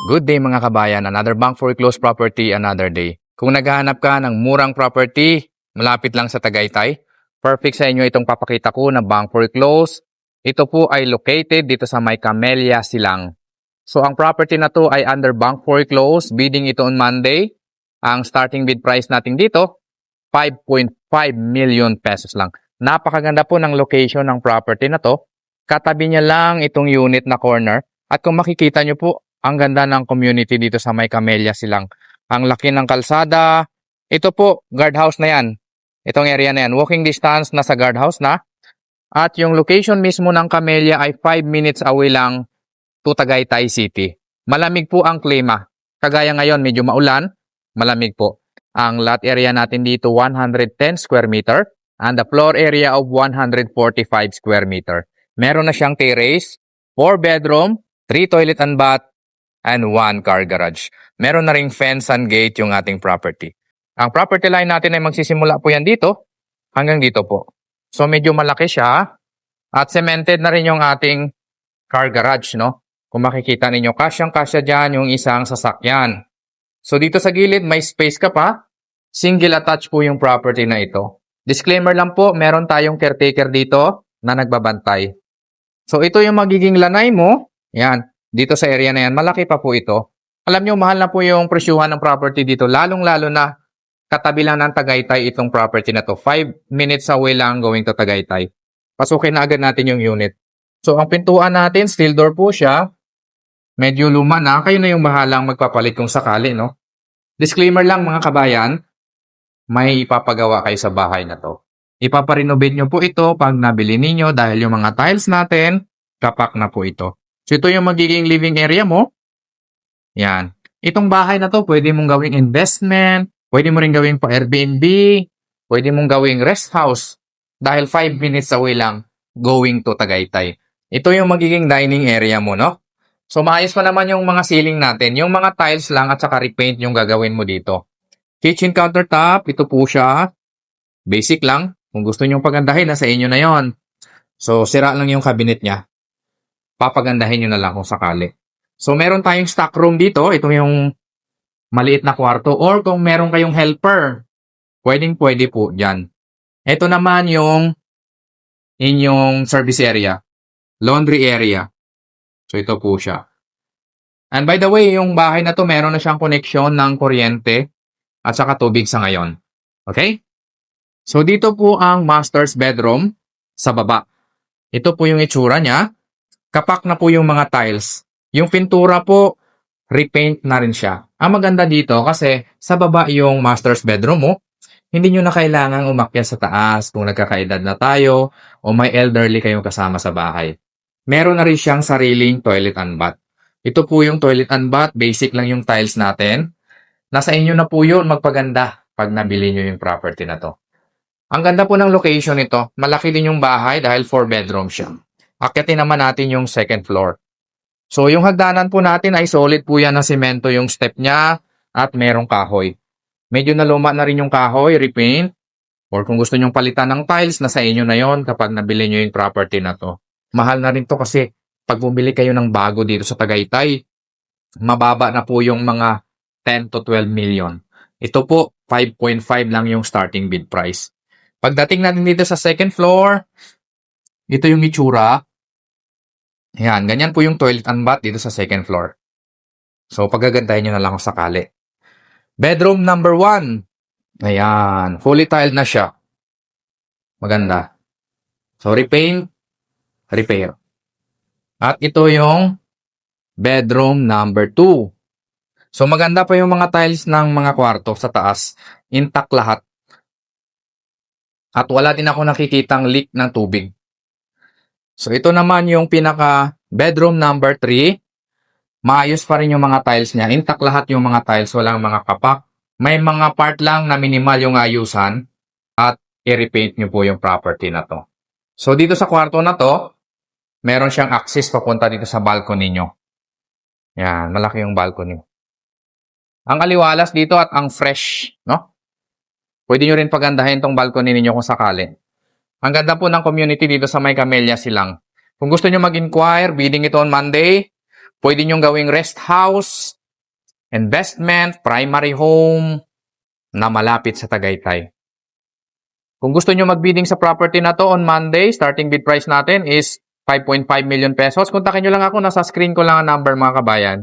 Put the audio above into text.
Good day mga kabayan, another bank foreclosed property, another day. Kung naghahanap ka ng murang property, malapit lang sa Tagaytay, perfect sa inyo itong papakita ko na bank foreclosed. Ito po ay located dito sa May Camellia, Silang. So ang property na to ay under bank foreclosed, bidding ito on Monday. Ang starting bid price natin dito, 5.5 million pesos lang. Napakaganda po ng location ng property na to. Katabi niya lang itong unit na corner. At kung makikita nyo po, ang ganda ng community dito sa May Camellia Silang. Ang laki ng kalsada. Ito po, guardhouse na yan. Itong area na yan. Walking distance na sa guardhouse na. At yung location mismo ng Camellia ay 5 minutes away lang to Tagaytay City. Malamig po ang klima. Kagaya ngayon, medyo maulan. Malamig po. Ang lot area natin dito, 110 square meter. And the floor area of 145 square meter. Meron na siyang terrace, 4 bedroom, 3 toilet and bath, and 1 car garage. Meron na ring fence and gate yung ating property. Ang property line natin ay magsisimula po yan dito hanggang dito po. So medyo malaki siya at cemented na rin yung ating car garage, no? Kung makikita ninyo, kasyang-kasya dyan yung isang sasakyan. So dito sa gilid may space ka pa. Single attached po yung property na ito. Disclaimer lang po, meron tayong caretaker dito na nagbabantay. So ito yung magiging lanay mo. Yan. Dito sa area na yan, malaki pa po ito. Alam nyo, mahal na po yung presyuhan ng property dito. Lalong-lalo na katabi lang ng Tagaytay itong property na to. 5 minutes away lang going to Tagaytay. Pasukin na agad natin yung unit. So, ang pintuan natin, steel door po siya. Medyo luma na. Kayo na yung bahalang magpapalit kung sakali, no? Disclaimer lang mga kabayan, may ipapagawa kayo sa bahay na to. Ipaparenovate nyo po ito pag nabili ninyo dahil yung mga tiles natin, kapak na po ito. So, ito yung magiging living area mo. Yan. Itong bahay na to, pwede mong gawing investment, pwede mo rin gawing pa Airbnb, pwede mong gawing rest house. Dahil 5 minutes away lang going to Tagaytay. Ito yung magiging dining area mo, no? So, maayos pa naman yung mga ceiling natin. Yung mga tiles lang at saka repaint yung gagawin mo dito. Kitchen countertop, ito po siya. Basic lang. Kung gusto nyong pagandahin, nasa inyo na yon. So, sira lang yung cabinet niya. Papagandahin nyo na lang kung sakali. So, meron tayong stock room dito. Ito yung maliit na kwarto. Or kung meron kayong helper, pwedeng-pwede po dyan. Ito naman yung inyong service area. Laundry area. So, ito po siya. And by the way, yung bahay na to, meron na siyang connection ng kuryente at saka tubig sa ngayon. Okay? So, dito po ang master's bedroom sa baba. Ito po yung itsura niya. Kapak na po yung mga tiles. Yung pintura po, repaint na rin siya. Ang maganda dito kasi sa baba yung master's bedroom mo, hindi nyo na kailangang umakyat sa taas kung nagkakaedad na tayo o may elderly kayong kasama sa bahay. Meron na rin siyang sariling toilet and bath. Ito po yung toilet and bath, basic lang yung tiles natin. Nasa inyo na po yun magpaganda pag nabili nyo yung property na to. Ang ganda po ng location nito. Malaki din yung bahay dahil 4 bedroom siya. Akyatin naman natin yung second floor. So, yung hagdanan po natin ay solid po yan ng semento yung step niya at merong kahoy. Medyo naluma na rin yung kahoy, repaint. Or kung gusto nyong palitan ng tiles, nasa inyo na yon kapag nabili nyo yung property na to. Mahal na rin to kasi pag bumili kayo ng bago dito sa Tagaytay, mababa na po yung mga 10 to 12 million. Ito po, 5.5 lang yung starting bid price. Pagdating natin dito sa second floor, ito yung itsura. Yan, ganyan po yung toilet and bath dito sa second floor. So, pagagandahin nyo na lang kung sakali. Bedroom number 1. Ayan, fully tiled na siya. Maganda. So, repaint, repair. At ito yung bedroom number 2. So, maganda pa yung mga tiles ng mga kwarto sa taas. Intact lahat. At wala din ako nakikitang leak ng tubig. So, ito naman yung pinaka bedroom number 3. Maayos pa rin yung mga tiles niya. Intact lahat yung mga tiles. Walang mga kapak. May mga part lang na minimal yung ayusan. At i-repaint nyo po yung property na to. So, dito sa kwarto na to, meron siyang access papunta dito sa balcony nyo. Yan, malaki yung balcony. Ang aliwalas dito at ang fresh, no? Pwede nyo rin pagandahin tong balcony ninyo kung sakali. Ang ganda po ng community dito sa May Camellia Silang. Kung gusto nyo mag-inquire, bidding ito on Monday. Pwede nyong gawing rest house, investment, primary home na malapit sa Tagaytay. Kung gusto nyo magbidding sa property na to on Monday, starting bid price natin is 5.5 million pesos. Kontakin nyo lang ako, nasa screen ko lang ang number mga kabayan.